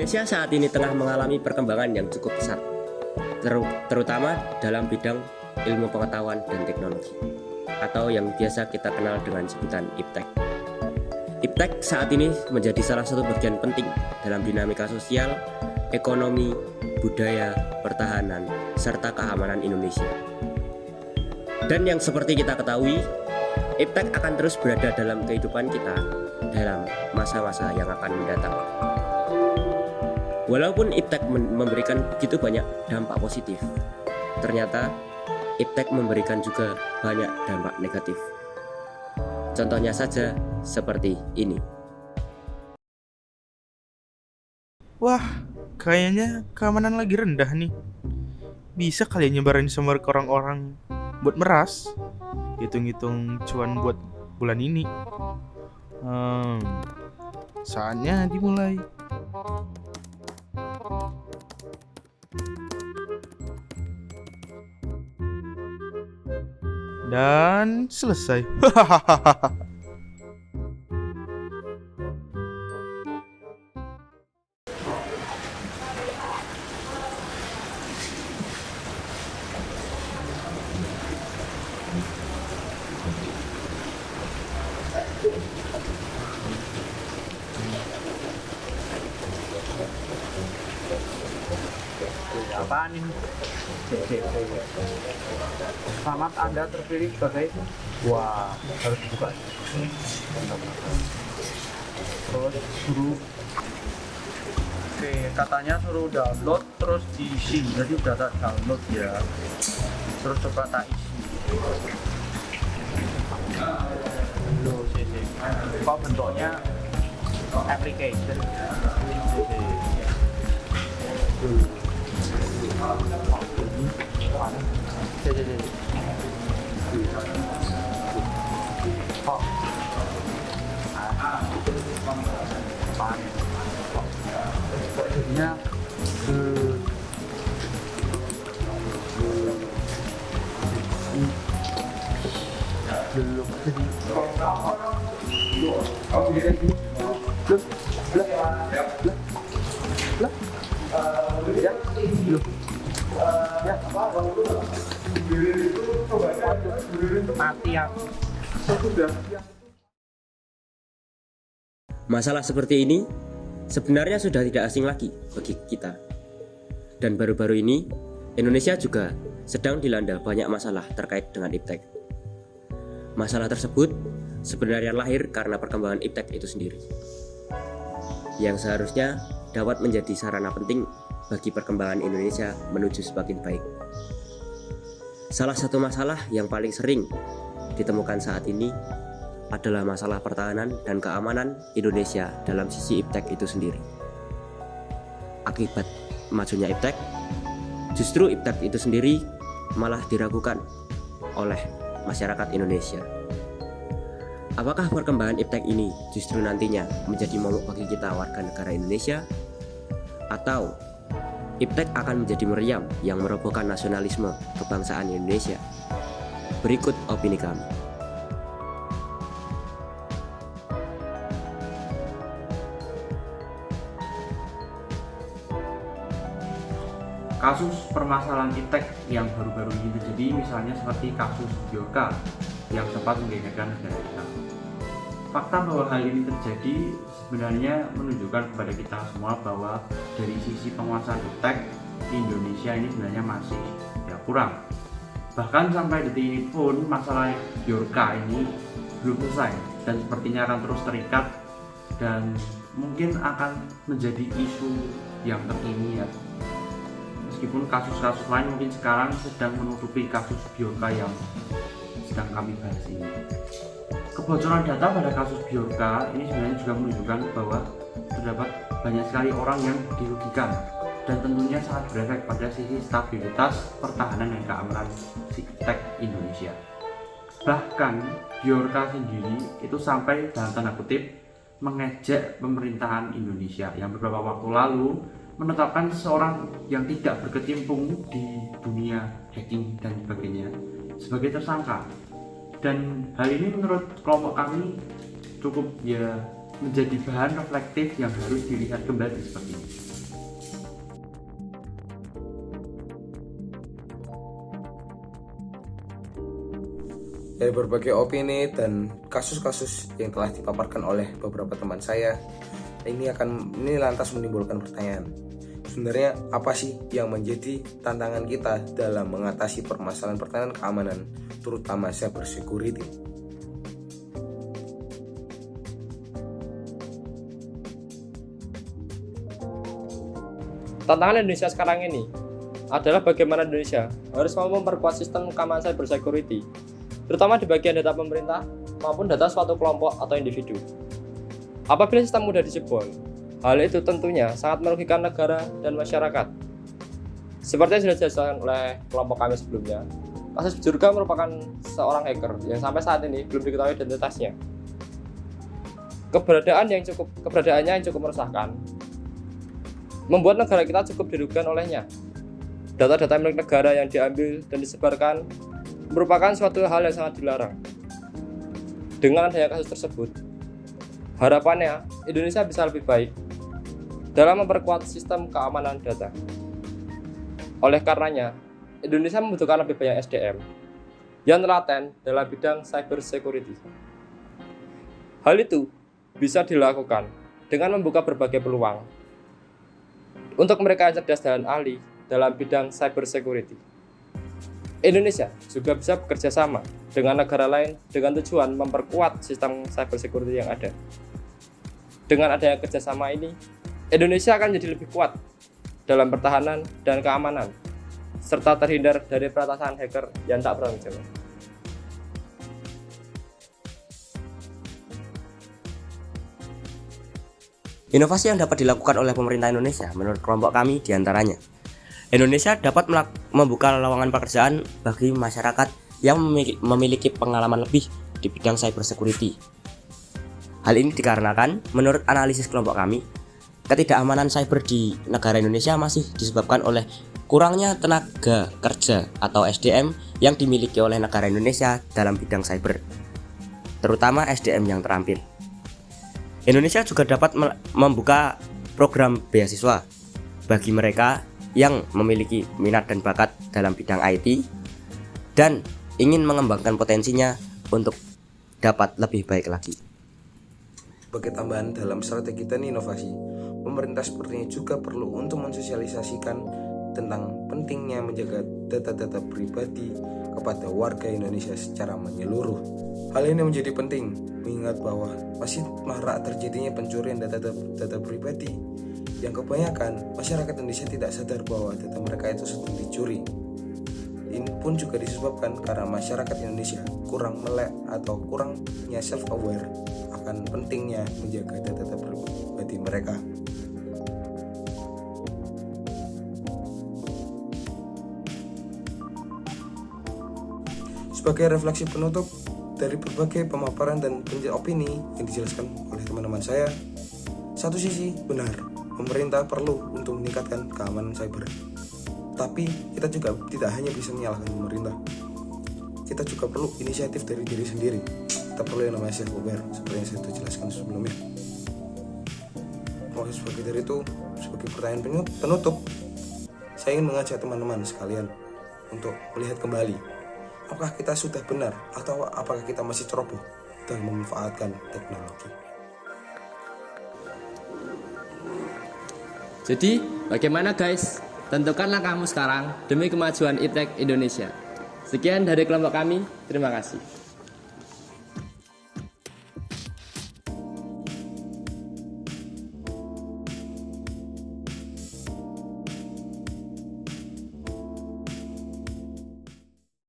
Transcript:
Indonesia saat ini tengah mengalami perkembangan yang cukup pesat, terutama dalam bidang ilmu pengetahuan dan teknologi, atau yang biasa kita kenal dengan sebutan IPTEK. IPTEK saat ini menjadi salah satu bagian penting dalam dinamika sosial, ekonomi, budaya, pertahanan, serta keamanan Indonesia. Dan yang seperti kita ketahui, IPTEK akan terus berada dalam kehidupan kita dalam masa-masa yang akan mendatang. Walaupun IPTEK memberikan begitu banyak dampak positif, ternyata IPTEK memberikan juga banyak dampak negatif. Contohnya saja seperti ini. Wah, kayaknya keamanan lagi rendah nih. Bisa kalian nyebarin sumber ke orang-orang buat meras? Hitung-hitung cuan buat bulan ini. Saatnya dimulai. Dan selesai. Apaan ini? Selamat Anda terpilih sebagai harus dibuka. Terus suruh katanya suruh download terus diisi. Jadi udah tak download ya. Terus coba tak isi. Loh, kok bentuknya application. Jadinya belum mati ya. Masalah seperti ini sebenarnya sudah tidak asing lagi bagi kita. Dan baru-baru ini, Indonesia juga sedang dilanda banyak masalah terkait dengan IPTEK. Masalah tersebut sebenarnya lahir karena perkembangan IPTEK itu sendiri, yang seharusnya dapat menjadi sarana penting bagi perkembangan Indonesia menuju semakin baik. Salah satu masalah yang paling sering ditemukan saat ini adalah masalah pertahanan dan keamanan Indonesia dalam sisi IPTEK itu sendiri. Akibat majunya IPTEK, justru IPTEK itu sendiri malah diragukan oleh masyarakat Indonesia. Apakah perkembangan IPTEK ini justru nantinya menjadi momok bagi kita warga negara Indonesia? Atau IPTEK akan menjadi meriam yang merobohkan nasionalisme kebangsaan Indonesia? Berikut opini kami. Kasus permasalahan IPTEK yang baru-baru ini terjadi, misalnya seperti kasus Biorka yang sempat menggegerkan negara kita. Fakta bahwa hal ini terjadi sebenarnya menunjukkan kepada kita semua bahwa dari sisi penguasaan IPTEK di Indonesia ini sebenarnya masih kurang. Bahkan sampai detik ini pun masalah Biorka ini belum selesai dan sepertinya akan terus terikat dan mungkin akan menjadi isu yang terkini ya. Meskipun kasus-kasus lain mungkin sekarang sedang menutupi kasus Biorka yang sedang kami bahas ini. Kebocoran data pada kasus Biorka ini sebenarnya juga menunjukkan bahwa terdapat banyak sekali orang yang dirugikan dan tentunya sangat berefek pada sisi stabilitas pertahanan dan keamanan IPTEK Indonesia. Bahkan Biorka sendiri itu sampai dalam tanda kutip mengejek pemerintahan Indonesia yang beberapa waktu lalu menetapkan seseorang yang tidak berkecimpung di dunia hacking dan sebagainya sebagai tersangka. Dan hal ini menurut kelompok kami cukup menjadi bahan reflektif yang harus dilihat kembali seperti ini. Dari berbagai opini dan kasus-kasus yang telah dipaparkan oleh beberapa teman saya, ini lantas menimbulkan pertanyaan. Sebenarnya apa sih yang menjadi tantangan kita dalam mengatasi permasalahan keamanan, terutama cyber security? Tantangan Indonesia sekarang ini adalah bagaimana Indonesia harus mampu memperkuat sistem keamanan cyber security, terutama di bagian data pemerintah maupun data suatu kelompok atau individu. Apabila sistem mudah dijebol, hal itu tentunya sangat merugikan negara dan masyarakat. Seperti yang sudah dijelaskan oleh kelompok kami sebelumnya, kasus Bjorka merupakan seorang hacker yang sampai saat ini belum diketahui identitasnya. Keberadaannya yang cukup meresahkan, membuat negara kita cukup dirugikan olehnya. Data-data milik negara yang diambil dan disebarkan merupakan suatu hal yang sangat dilarang. Dengan adanya kasus tersebut, harapannya Indonesia bisa lebih baik dalam memperkuat sistem keamanan data. Oleh karenanya, Indonesia membutuhkan lebih banyak SDM yang telaten dalam bidang cyber security. Hal itu bisa dilakukan dengan membuka berbagai peluang untuk mereka yang cerdas dan ahli dalam bidang cyber security. Indonesia juga bisa bekerja sama dengan negara lain dengan tujuan memperkuat sistem cyber security yang ada. Dengan adanya kerjasama ini, Indonesia akan menjadi lebih kuat dalam pertahanan dan keamanan, serta terhindar dari peretasan hacker yang tak bertanggung jawab. Inovasi yang dapat dilakukan oleh pemerintah Indonesia menurut kelompok kami diantaranya: Indonesia dapat membuka lowongan pekerjaan bagi masyarakat yang memiliki pengalaman lebih di bidang cyber security. Hal ini dikarenakan, menurut analisis kelompok kami, ketidakamanan cyber di negara Indonesia masih disebabkan oleh kurangnya tenaga kerja atau SDM yang dimiliki oleh negara Indonesia dalam bidang cyber, terutama SDM yang terampil. Indonesia juga dapat membuka program beasiswa bagi mereka yang memiliki minat dan bakat dalam bidang IT dan ingin mengembangkan potensinya untuk dapat lebih baik lagi. Sebagai tambahan dalam strategi dan inovasi, pemerintah sepertinya juga perlu untuk mensosialisasikan tentang pentingnya menjaga data-data pribadi kepada warga Indonesia secara menyeluruh. Hal ini menjadi penting mengingat bahwa masih marak terjadinya pencurian data pribadi yang kebanyakan masyarakat Indonesia tidak sadar bahwa data mereka itu sedang dicuri. Ini pun juga disebabkan karena masyarakat Indonesia kurang melek atau kurangnya self-aware akan pentingnya menjaga data pribadi mereka. Sebagai refleksi penutup dari berbagai pemaparan dan opini yang dijelaskan oleh teman-teman saya, satu sisi benar, pemerintah perlu untuk meningkatkan keamanan cyber. Tapi kita juga tidak hanya bisa menyalahkan pemerintah. Kita juga perlu inisiatif dari diri sendiri. Kita perlu yang namanya self-aware, seperti yang saya sudah jelaskan sebelumnya. Sebagai dari itu, sebagai pertanyaan penutup, saya ingin mengajak teman-teman sekalian untuk melihat kembali, apakah kita sudah benar atau apakah kita masih ceroboh dalam memanfaatkan teknologi. Jadi, bagaimana guys? Tentukanlah kamu sekarang demi kemajuan iptek Indonesia. Sekian dari kelompok kami, terima kasih.